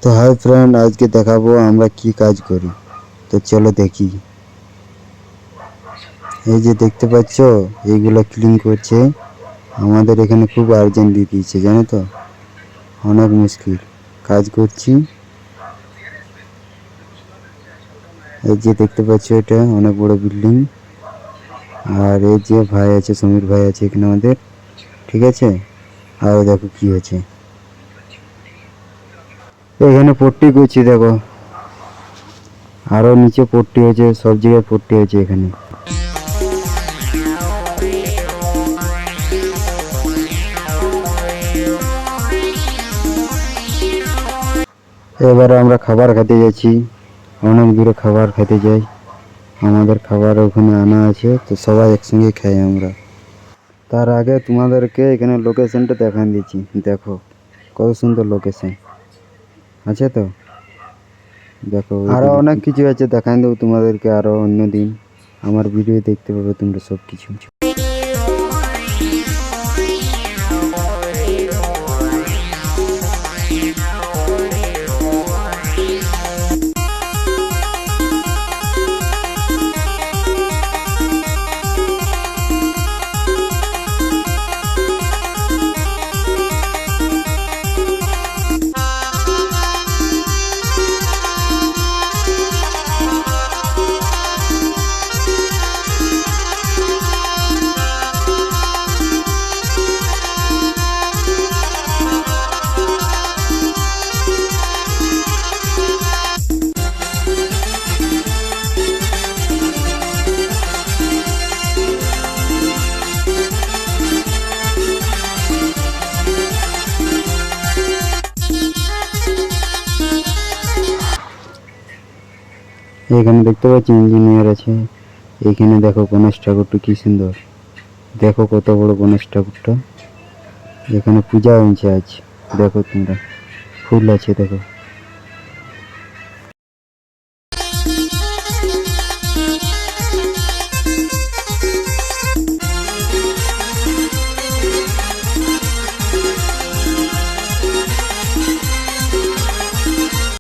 তো hi friend, আজকে দেখাবো আমরা কি কাজ করি। তো চলো দেখি। এই যে দেখতে পাচ্ছ, এইগুলো ক্লিন করছে। আমাদের এখানে খুব আর্জেন্ট দিয়ে দিয়েছে, জানো তো, অনেক মুশকিল কাজ করছি। এই যে দেখতে পাচ্ছ, এটা অনেক বড় বিল্ডিং। আর এই যে ভাই আছে, সমীর ভাই আছে এখানে আমাদের, ঠিক আছে। আর দেখো কি হয়েছে, এখানে পট্টি করছি দেখো, আরো নিচে পট্টি হয়েছে, সব জায়গায় পট্টি হয়েছে এখানে। এবারে আমরা খাবার খেতে যাচ্ছি, অনেক দূরে খাবার খেতে যাই। আমাদের খাবার ওখানে আনা আছে, তো সবাই একসঙ্গে খাই আমরা। তার আগে তোমাদেরকে এখানে লোকেশনটা দেখান দিচ্ছি, দেখো কত সুন্দর লোকেশন আছে। তো দেখো, আরও অনেক কিছু আছে, দেখান দেবো তোমাদেরকে আরও অন্য দিন। আমার ভিডিও দেখতে পাবে তোমরা সব কিছু। এখানে দেখতে পাচ্ছি ইঞ্জিনিয়ার আছে। এখানে দেখো গণেশ ঠাকুরটা কি সুন্দর, দেখো কত বড় গণেশ ঠাকুরটা। এখানে পূজা হয়েছে আজ, দেখো তোমরা, ফুল আছে দেখো।